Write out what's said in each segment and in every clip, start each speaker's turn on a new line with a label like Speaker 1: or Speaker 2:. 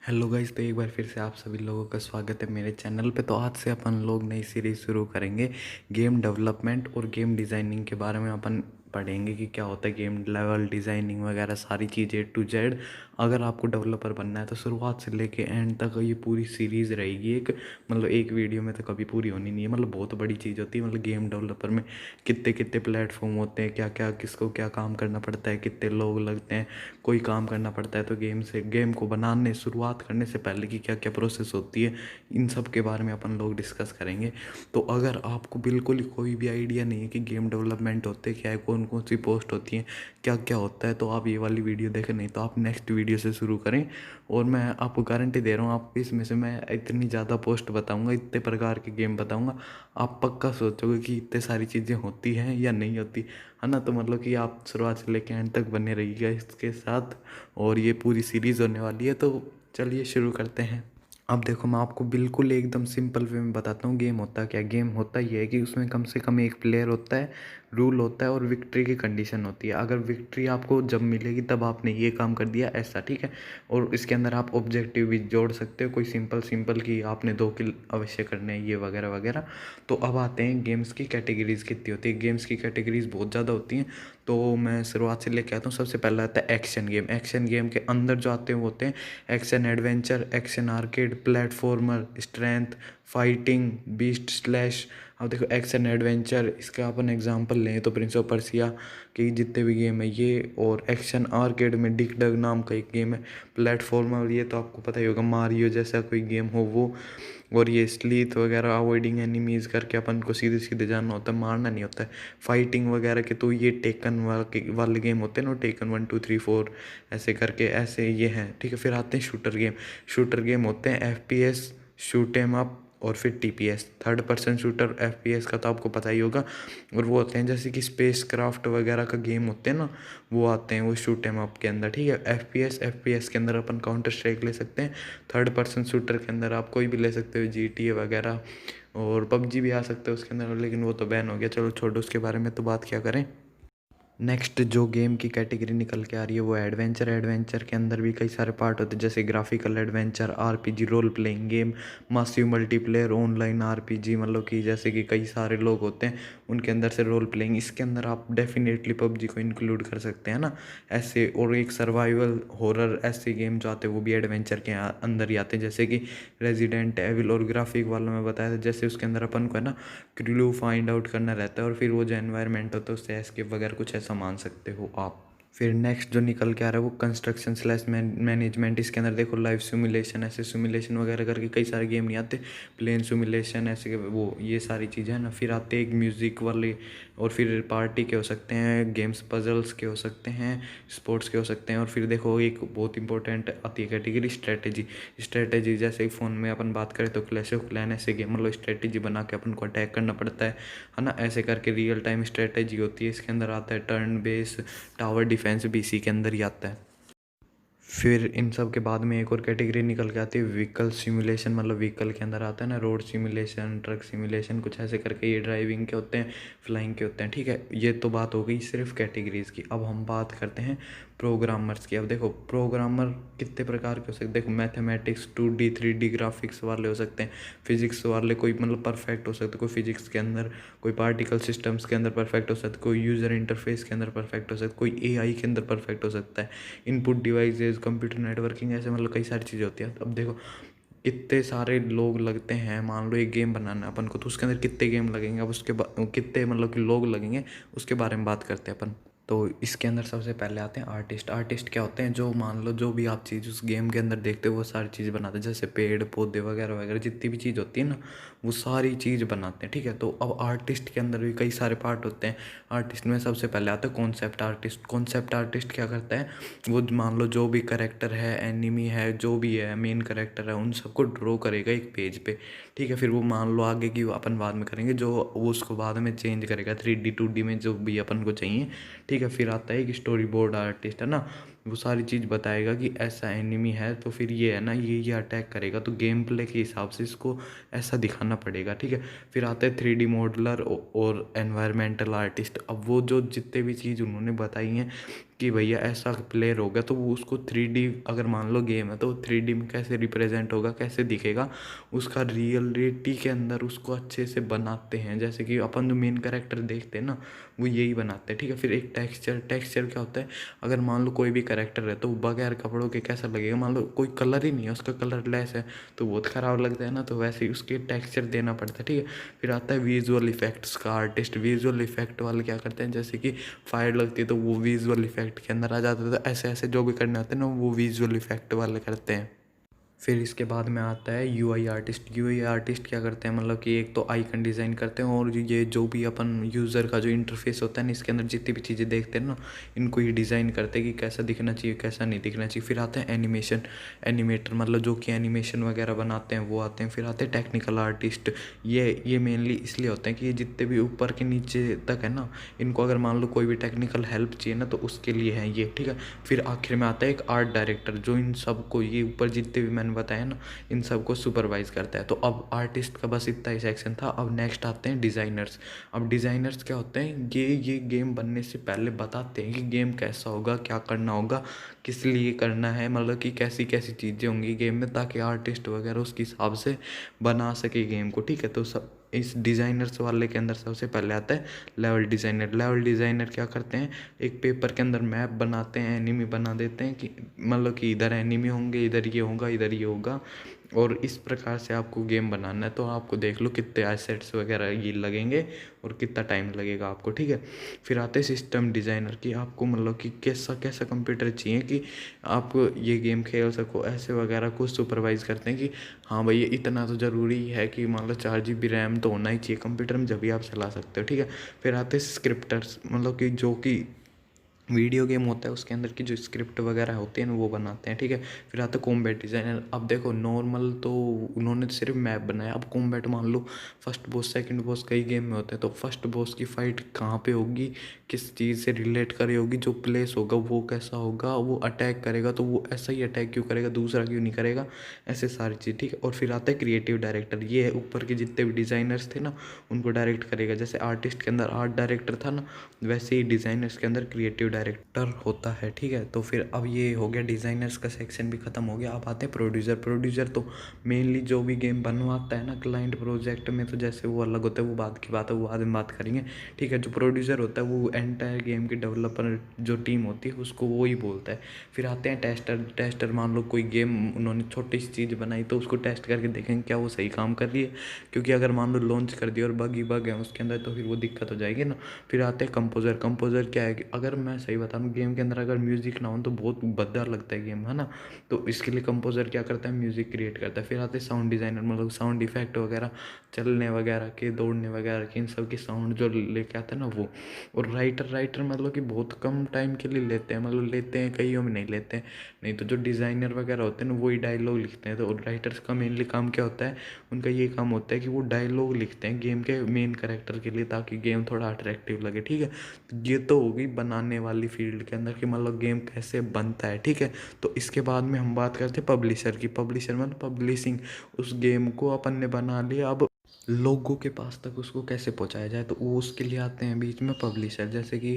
Speaker 1: Hello guys, तो एक बार फिर से आप सभी लोगों का स्वागत है मेरे चैनल पे। तो आज से अपन लोग नई सीरीज शुरू करेंगे गेम डेवलपमेंट और गेम डिज़ाइनिंग के बारे में। अपन पढ़ेंगे कि क्या होता है गेम लेवल डिज़ाइनिंग वगैरह सारी चीज़ें A to Z। अगर आपको डेवलपर बनना है तो शुरुआत से लेके एंड तक ये पूरी सीरीज़ रहेगी। एक वीडियो में तो कभी पूरी होनी नहीं है। बहुत बड़ी चीज़ होती है। गेम डेवलपर में कितने कितने प्लेटफॉर्म होते हैं, क्या क्या किसको क्या काम करना पड़ता है, कितने लोग लगते हैं, कोई काम करना पड़ता है। तो गेम को बनाने शुरुआत करने से पहले की क्या क्या प्रोसेस होती है, इन सब के बारे में अपन लोग डिस्कस करेंगे। तो अगर आपको बिल्कुल ही कोई भी आइडिया नहीं है कि गेम डेवलपमेंट होते क्या है, कौन कौन सी पोस्ट होती है, क्या क्या होता है, तो आप ये वाली वीडियो देखें। नहीं तो आप नेक्स्ट वीडियो से शुरू करें। और मैं आपको गारंटी दे रहा हूँ, आप इसमें से मैं इतनी ज़्यादा पोस्ट बताऊँगा, इतने प्रकार के गेम बताऊँगा, आप पक्का सोचोगे कि इतने सारी चीज़ें होती हैं या नहीं होती, है ना। तो कि आप शुरुआत से लेकर एंड तक बने रहिएगा इसके साथ। और ये पूरी सीरीज़ होने वाली है। तो चलिए शुरू करते हैं। अब देखो, मैं आपको बिल्कुल एकदम सिंपल वे में बताता हूँ गेम होता क्या। गेम होता ये है कि उसमें कम से कम एक प्लेयर होता है, रूल होता है और विक्ट्री की कंडीशन होती है। अगर विक्ट्री आपको जब मिलेगी तब आपने ये काम कर दिया ऐसा, ठीक है। और इसके अंदर आप ऑब्जेक्टिव भी जोड़ सकते हो, कोई सिंपल सिंपल कि आपने 2 किल अवश्य करने हैं, ये वगैरह वगैरह। तो अब आते हैं गेम्स की कैटेगरीज कितनी होती है। गेम्स की कैटेगरीज बहुत ज़्यादा होती हैं। तो मैं शुरुआत से लेके आता हूँ। सबसे पहला आता है एक्शन गेम। एक्शन गेम के अंदर जो आते हैं वो होते हैं action adventure, action arcade, platformer, strength, fighting, beast slash. अब देखो, एक्शन एडवेंचर इसका अपन एग्जांपल लें तो प्रिंस ऑफ पर्सिया के जितने भी गेम है ये। और एक्शन आर्केड में डिक डग नाम का एक गेम है। प्लेटफॉर्मर ये तो आपको पता ही होगा, मारियो जैसा कोई गेम हो वो। और ये स्लीथ वगैरह अवॉइडिंग एनिमीज करके अपन को सीधे सीधे जाना होता है, मारना नहीं होता है। फाइटिंग वगैरह के तो ये टेकन वाले गेम होते हैं ना, टेकन 1 2 3 4 ऐसे करके, ऐसे ये हैं, ठीक है। फिर आते हैं शूटर गेम। शूटर गेम होते हैं FPS, शूट एम अप, और फिर TPS, third person shooter. FPS का तो आपको पता ही होगा। और वो होते हैं जैसे कि स्पेस क्राफ्ट वगैरह का गेम होते हैं ना, वो आते हैं वो शूट एम अप के अंदर, ठीक है। FPS के अंदर अपन काउंटर स्ट्राइक ले सकते हैं। थर्ड पर्सन शूटर के अंदर आप कोई भी ले सकते हो, GTA वगैरह। और PUBG भी आ सकते हो उसके अंदर, लेकिन वो तो बैन हो गया। चलो छोड़ो, उसके बारे में तो बात क्या करें। नेक्स्ट जो गेम की कैटेगरी निकल के आ रही है वो एडवेंचर। एडवेंचर के अंदर भी कई सारे पार्ट होते हैं, जैसे graphical adventure, RPG role playing game, massive multiplayer online RPG। कि जैसे कि कई सारे लोग होते हैं, उनके अंदर से रोल प्लेइंग। इसके अंदर आप डेफिनेटली PUBG को इंक्लूड कर सकते हैं ना, ऐसे। और एक सर्वाइवल हॉरर ऐसे गेम जो आते हैं वो भी एडवेंचर के अंदर ही आते हैं, जैसे कि रेजिडेंट एविल। और ग्राफिक वाला मैं बताया था, जैसे उसके अंदर अपन को है ना क्लू फाइंड आउट करना रहता है, और फिर वो जो एनवायरनमेंट होता है उससे एस्केप वगैरह कुछ ऐसा मान सकते हो आप। फिर नेक्स्ट जो निकल के आ रहा है वो कंस्ट्रक्शन स्लैश मैनेजमेंट। इसके अंदर देखो लाइव सिमुलेशन, ऐसे सिमुलेशन वगैरह करके कई सारे गेम नहीं आते, प्लेन सिमुलेशन ऐसे वो ये सारी चीज़ें हैं ना। फिर आते एक म्यूज़िक वाले, और फिर पार्टी के हो सकते हैं, गेम्स पजल्स के हो सकते हैं, स्पोर्ट्स के हो सकते हैं। और फिर देखो एक बहुत इंपॉर्टेंट आती है कैटेगरी स्ट्रेटेजी। स्ट्रेटेजी जैसे फ़ोन में अपन बात करें तो क्लैश ऑफ क्लैन ऐसे गेम, स्ट्रेटेजी बना के अपन को अटैक करना पड़ता है ना। ऐसे करके रियल टाइम स्ट्रेटेजी होती है। इसके अंदर आता है टर्न बेस, टावर डिफेंस भी इसी के अंदर ही आता है। फिर इन सब के बाद में एक और कैटेगरी निकल के आती है व्हीकल सिमुलेशन। व्हीकल के अंदर आता है ना रोड सिमुलेशन, ट्रक सिमुलेशन, कुछ ऐसे करके। ये ड्राइविंग के होते हैं, फ्लाइंग के होते हैं, ठीक है। ये तो बात हो गई सिर्फ कैटेगरीज की। अब हम बात करते हैं प्रोग्रामर्स की। अब देखो, प्रोग्रामर कितने प्रकार के हो सकते हैं। देखो, मैथमेटिक्स 2D 3D ग्राफिक्स वाले हो सकते हैं, फिजिक्स वाले कोई परफेक्ट हो सकते हैं, कोई फिजिक्स के अंदर, कोई पार्टिकल सिस्टम्स के अंदर परफेक्ट हो सकता है, कोई यूज़र इंटरफेस के अंदर परफेक्ट हो सकता है, कोई AI के अंदर परफेक्ट हो सकता है, इनपुट डिवाइसेस, कंप्यूटर नेटवर्किंग, ऐसे कई सारी चीज़ें होती हैं। अब देखो, कितने सारे लोग लगते हैं। मान लो एक गेम बनाना है अपन को, तो उसके अंदर कितने गेम लगेंगे, अब उसके बाद कितने कि लोग लगेंगे, उसके बारे में बात करते हैं अपन। तो इसके अंदर सबसे पहले आते हैं आर्टिस्ट। आर्टिस्ट क्या होते हैं, जो मान लो जो भी आप चीज़ उस गेम के अंदर देखते हो वो सारी चीज़ बनाते हैं, जैसे पेड़ पौधे वगैरह वगैरह, जितनी भी चीज़ होती है ना वो सारी चीज़ बनाते हैं, ठीक है। तो अब आर्टिस्ट के अंदर भी कई सारे पार्ट होते हैं। आर्टिस्ट में सबसे पहले आता है कॉन्सेप्ट आर्टिस्ट। कॉन्सेप्ट आर्टिस्ट क्या करता है, वो मान लो जो भी करेक्टर है, एनिमी है, जो भी है, मेन करेक्टर है, उन सबको ड्रॉ करेगा एक पेज पे, ठीक है। फिर वो मान लो आगे की अपन बाद में करेंगे, जो वो उसको बाद में चेंज करेगा 3D 2D में जो भी अपन को चाहिए, ठीक है। फिर आता है एक स्टोरी बोर्ड आर्टिस्ट, है ना। वो सारी चीज़ बताएगा कि ऐसा एनिमी है तो फिर ये है ना, ये अटैक करेगा, तो गेम प्ले के हिसाब से इसको ऐसा दिखाना पड़ेगा, ठीक है। फिर आता है 3D मॉडलर और एनवायरमेंटल आर्टिस्ट। अब वो जो जितने भी चीज़ उन्होंने बताई हैं कि भैया ऐसा प्लेयर होगा तो वो उसको 3D, अगर मान लो गेम है तो 3D में कैसे रिप्रेजेंट होगा, कैसे दिखेगा, उसका रियलिटी के अंदर उसको अच्छे से बनाते हैं। जैसे कि अपन जो मेन कैरेक्टर देखते हैं ना, वो यही बनाते हैं, ठीक है। फिर एक टेक्सचर, टेक्सचर क्या होता है, अगर मान लो कोई भी कैरेक्टर है तो वो बगैर कपड़ों के कैसा लगेगा, मान लो कोई कलर ही नहीं है, उसका कलर लेस है तो बहुत ख़राब लगता है ना, तो वैसे ही उसके टेक्सचर देना पड़ता है, ठीक है। फिर आता है विजुअल इफेक्ट्स का आर्टिस्ट। विजुअल इफेक्ट वाले क्या करते हैं, जैसे कि फायर लगती है तो वो विजुअल इफेक्ट के अंदर आ जाता है, तो ऐसे ऐसे जो भी करने होते हैं ना वो विजुअल इफेक्ट वाले करते हैं। फिर इसके बाद में आता है यूआई आर्टिस्ट। यूआई आर्टिस्ट क्या करते हैं, मतलब कि एक तो आइकन डिज़ाइन करते हैं, और ये जो भी अपन यूज़र का जो इंटरफेस होता है ना, इसके अंदर जितनी भी चीज़ें देखते हैं ना, इनको ही डिज़ाइन करते हैं कि कैसा दिखना चाहिए, कैसा नहीं दिखना चाहिए। फिर आते हैं एनिमेशन, एनिमेटर, मतलब जो कि एनिमेशन वगैरह बनाते हैं वो आते हैं। फिर आते हैं टेक्निकल आर्टिस्ट। ये मेनली इसलिए होते हैं कि ये जितने भी ऊपर के नीचे तक है ना, इनको अगर मान लो कोई भी टेक्निकल हेल्प चाहिए ना तो उसके लिए है ये, ठीक है। फिर आखिर में आता है एक आर्ट डायरेक्टर, जो इन सबको, ये ऊपर जितने भी मैंने बताया ना, इन सबको सुपरवाइज करता है। तो अब आर्टिस्ट का बस इतना ही सेक्शन था। अब नेक्स्ट आते हैं डिज़ाइनर्स। अब डिज़ाइनर्स क्या होते हैं, ये गेम बनने से पहले बताते हैं कि गेम कैसा होगा, क्या करना होगा, किस लिए करना है, मतलब कि कैसी कैसी चीज़ें होंगी गेम में, ताकि आर्टिस्ट वगैरह उसके हिसाब से बना सके गेम को, ठीक है। तो सब इस डिज़ाइनर्स वाले के अंदर सबसे पहले आता है लेवल डिज़ाइनर। लेवल डिज़ाइनर क्या करते हैं, एक पेपर के अंदर मैप बनाते हैं, एनिमी बना देते हैं कि मतलब कि इधर एनिमी होंगे, इधर ये होगा, इधर ये होगा, और इस प्रकार से आपको गेम बनाना है। तो आपको देख लो कितने एसेट्स वगैरह ये लगेंगे और कितना टाइम लगेगा आपको, ठीक है। फिर आते हैं सिस्टम डिज़ाइनर की, आपको मतलब कि कैसा कैसा कंप्यूटर चाहिए कि आप ये गेम खेल सको, ऐसे वगैरह कुछ सुपरवाइज करते हैं कि हाँ भैया इतना तो ज़रूरी है कि मान लो 4 GB रैम तो होना ही चाहिए कंप्यूटर में, जब भी आप चला सकते हो, ठीक है। फिर आते हैं स्क्रिप्टर्स, मतलब कि जो कि वीडियो गेम होता है उसके अंदर की जो स्क्रिप्ट वगैरह होती है ना वो बनाते हैं, ठीक है। फिर आता है कॉम्बैट डिज़ाइनर। अब देखो नॉर्मल तो उन्होंने सिर्फ मैप बनाया, अब कॉम्बैट मान लो फर्स्ट बॉस सेकंड बॉस कई गेम में होते हैं, तो फर्स्ट बॉस की फाइट कहाँ पे होगी, किस चीज़ से रिलेट करी होगी, जो प्लेस होगा वो कैसा होगा, वो अटैक करेगा तो वो ऐसा ही अटैक क्यों करेगा, दूसरा क्यों नहीं करेगा, ऐसे सारी चीज़, ठीक है। और फिर आता है क्रिएटिव डायरेक्टर। ये है ऊपर के जितने भी डिज़ाइनर्स थे ना उनको डायरेक्ट करेगा। जैसे आर्टिस्ट के अंदर आर्ट डायरेक्टर था ना, वैसे ही डिज़ाइनर्स के अंदर क्रिएटिव डायरेक्टर होता है, ठीक है। तो फिर अब ये हो गया डिज़ाइनर्स का सेक्शन भी ख़त्म हो गया। अब आते हैं प्रोड्यूसर। प्रोड्यूसर तो मेनली जो भी गेम बनवाता है ना क्लाइंट प्रोजेक्ट में, तो जैसे वो अलग होता है, वो बात की बात है, वो बाद में बात करेंगे, ठीक है। जो प्रोड्यूसर होता है वो एंटायर गेम की डेवलपर जो टीम होती है उसको वो ही बोलता है। फिर आते हैं टेस्टर। टेस्टर मान लो कोई गेम उन्होंने छोटी सी चीज़ बनाई तो उसको टेस्ट करके देखेंगे क्या वो सही काम कर रही है, क्योंकि अगर मान लो लॉन्च कर दिया और बग है उसके अंदर तो फिर वो दिक्कत हो जाएगी ना। फिर आते हैं कंपोज़र। कंपोज़र क्या है कि अगर मैं सही बताऊँ गेम के अंदर अगर म्यूज़िक ना हो तो बहुत भद्दा लगता है गेम, है ना। तो इसके लिए कंपोज़र क्या करता है, म्यूज़िक क्रिएट करता है। फिर आते हैं साउंड डिज़ाइनर, मतलब साउंड इफेक्ट वगैरह, चलने वगैरह के, दौड़ने वगैरह के, इन सब की साउंड जो लेके आता है ना वो। और राइटर, राइटर मतलब कि बहुत कम टाइम के लिए लेते हैं, मतलब लेते हैं कईयों में नहीं लेते हैं। नहीं तो जो डिज़ाइनर वगैरह होते हैं ना वही डायलॉग लिखते हैं। तो राइटर्स का मेनली काम क्या होता है, उनका ये काम होता है कि वो डायलॉग लिखते हैं गेम के मेन कैरेक्टर के लिए, ताकि गेम थोड़ा अट्रैक्टिव लगे, ठीक है। तो ये तो होगी बनाने वाली फील्ड के अंदर कि मतलब गेम कैसे बनता है, ठीक है। तो इसके बाद में हम बात करते हैं पब्लिशर की। पब्लिशर मतलब पब्लिशिंग, उस गेम को अपन ने बना लिया, अब लोगों के पास तक उसको कैसे पहुंचाया जाए, तो वो उसके लिए आते हैं बीच में पब्लिशर। जैसे कि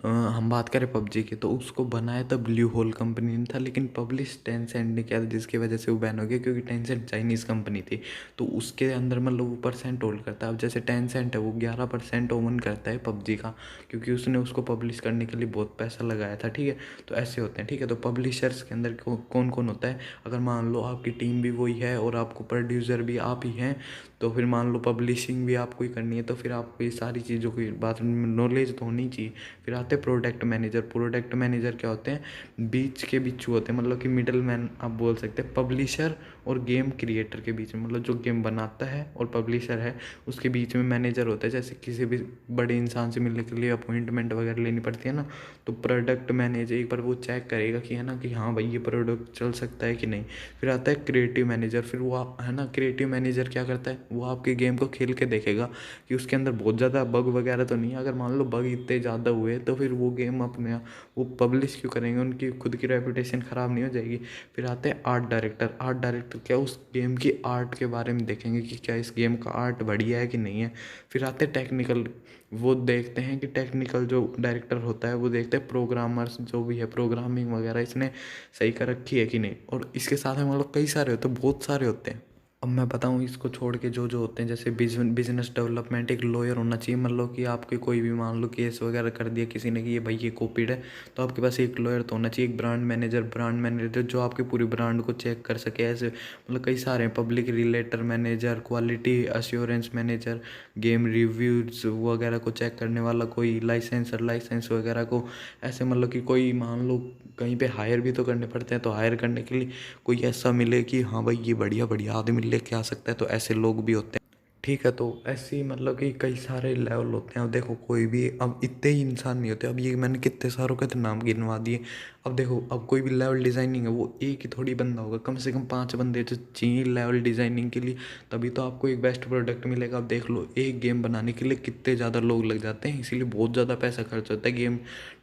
Speaker 1: हम बात करें पबजी की, तो उसको बनाया तो ब्लू होल कंपनी ने था, लेकिन पब्लिश टेंसेंट ने किया था, जिसकी वजह से वो बैन हो गया, क्योंकि टेंसेंट चाइनीज़ कंपनी थी। तो उसके अंदर मतलब वो परसेंट होल्ड करता है। अब जैसे टेंसेंट है वो 11% ओवन करता है पबजी का, क्योंकि उसने उसको पब्लिश करने के लिए बहुत पैसा लगाया था, ठीक है। तो ऐसे होते हैं, ठीक है। तो पब्लिशर्स के अंदर कौन कौन होता है, अगर मान लो आपकी टीम भी वही है और आपको प्रोड्यूसर भी आप ही हैं, तो फिर मान लो पब्लिशिंग भी आपको ही करनी है, तो फिर आपको ये सारी चीज़ों की बात नॉलेज तो होनी चाहिए। फिर आते हैं प्रोडक्ट मैनेजर। प्रोडक्ट मैनेजर क्या होते हैं, बीच के बिच्छू होते हैं, मतलब कि मिडल मैन आप बोल सकते हैं, पब्लिशर और गेम क्रिएटर के बीच में, मतलब जो गेम बनाता है और पब्लिशर है उसके बीच में मैनेजर होता है। जैसे किसी भी बड़े इंसान से मिलने के लिए अपॉइंटमेंट वगैरह लेनी पड़ती है ना, तो प्रोडक्ट मैनेजर एक बार वो चेक करेगा कि है ना, कि हाँ भाई ये प्रोडक्ट चल सकता है कि नहीं। फिर आता है क्रिएटिव मैनेजर। फिर वो है ना, क्रिएटिव मैनेजर क्या करता है, वो आपके गेम को खेल के देखेगा कि उसके अंदर बहुत ज़्यादा बग वगैरह तो नहीं है। अगर मान लो बग इतने ज़्यादा हुए तो फिर वो गेम अपने वो पब्लिश क्यों करेंगे, उनकी खुद की रेपुटेशन ख़राब नहीं हो जाएगी। फिर आते हैं आर्ट डायरेक्टर। आर्ट डायरेक्टर क्या उस गेम की आर्ट के बारे में देखेंगे कि क्या इस गेम का आर्ट बढ़िया है कि नहीं है। फिर आते हैं टेक्निकल, वो देखते हैं कि टेक्निकल जो डायरेक्टर होता है वो देखते हैं प्रोग्रामर्स जो भी है, प्रोग्रामिंग वगैरह इसने सही कर रखी है कि नहीं। और इसके साथ में मतलब कई सारे होते हैं, बहुत सारे होते हैं। अब मैं बताऊँ इसको छोड़ के जो जो होते हैं, जैसे बिजनेस डेवलपमेंट, एक लॉयर होना चाहिए। मान लो कि आपके कोई भी मान लो केस वगैरह कर दिया किसी ने कि ये भाई ये कॉपीड है, तो आपके पास एक लॉयर तो होना चाहिए। एक ब्रांड मैनेजर जो आपके पूरी ब्रांड को चेक कर सके। ऐसे मतलब कई सारे हैं, public relater manager, quality assurance manager, game reviews वगैरह को चेक करने वाला कोई, लाइसेंस वगैरह को। ऐसे मतलब कि कोई मान लो कहीं पे हायर भी तो करने पड़ते हैं, तो हायर करने के लिए कोई ऐसा मिले कि हाँ भाई ये बढ़िया बढ़िया आदमी लेके आ सकता है, तो ऐसे लोग भी होते हैं। ठीक है, तो ऐसे ही मतलब कि कई सारे लेवल होते हैं। अब देखो कोई भी अब इतने ही इंसान नहीं होते। अब ये मैंने कितने सारों के तो नाम गिनवा दिए। अब देखो अब कोई भी लेवल डिज़ाइनिंग है वो एक ही थोड़ी बंदा होगा, कम से कम 5 बंदे तो चाहिए लेवल डिज़ाइनिंग के लिए, तभी तो आपको एक बेस्ट प्रोडक्ट मिलेगा। अब देख लो एक गेम बनाने के लिए कितने ज़्यादा लोग लग जाते हैं, इसीलिए बहुत ज़्यादा पैसा खर्च होता है गेम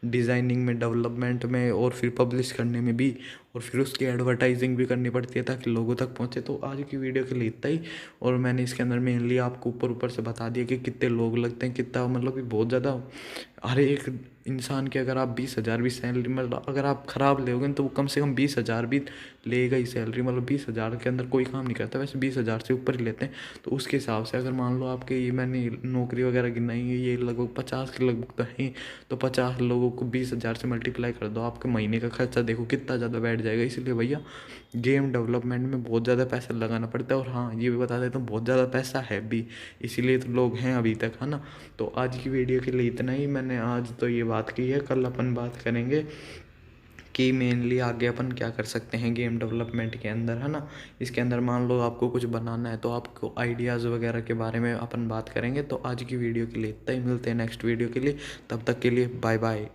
Speaker 1: डिज़ाइनिंग में, डेवलपमेंट में, और फिर पब्लिश करने में भी, और फिर उसकी एडवर्टाइजिंग भी करनी पड़ती है ताकि लोगों तक पहुँचे। तो आज की वीडियो के लिए इतना ही, और मैंने इसके अंदर मेनली आपको ऊपर ऊपर से बता दिया कि कितने लोग लगते हैं, कितना मतलब कि बहुत ज़्यादा। हर एक इंसान के अगर आप 20,000 भी सैलरी, मतलब अगर आप ख़राब लोगे तो वो कम से कम 20,000 भी लेगा ही सैलरी। मतलब 20,000 के अंदर कोई काम नहीं करता, वैसे 20,000 से ऊपर ही लेते हैं। तो उसके हिसाब से अगर मान लो आपके ये मैंने नौकरी वगैरह गिनाई है, ये लगभग 50 के लगभग तो है, तो 50 लोगों को 20,000 से मल्टीप्लाई कर दो, आपके महीने का खर्चा देखो कितना ज़्यादा बैठ जाएगा। इसलिए भैया गेम डेवलपमेंट में बहुत ज़्यादा पैसा लगाना पड़ता है। और हाँ ये भी बता देता हूँ बहुत ज़्यादा पैसा है भी, इसीलिए तो लोग हैं अभी तक, है ना। तो आज की वीडियो के लिए इतना ही। मैंने आज तो ये बात की है, कल अपन बात करेंगे कि मेनली आगे अपन क्या कर सकते हैं गेम डेवलपमेंट के अंदर, है ना। इसके अंदर मान लो आपको कुछ बनाना है तो आपको आइडियाज़ वगैरह के बारे में अपन बात करेंगे। तो आज की वीडियो के लिए इतना ही, मिलते हैं नेक्स्ट वीडियो के लिए, तब तक के लिए बाय बाय।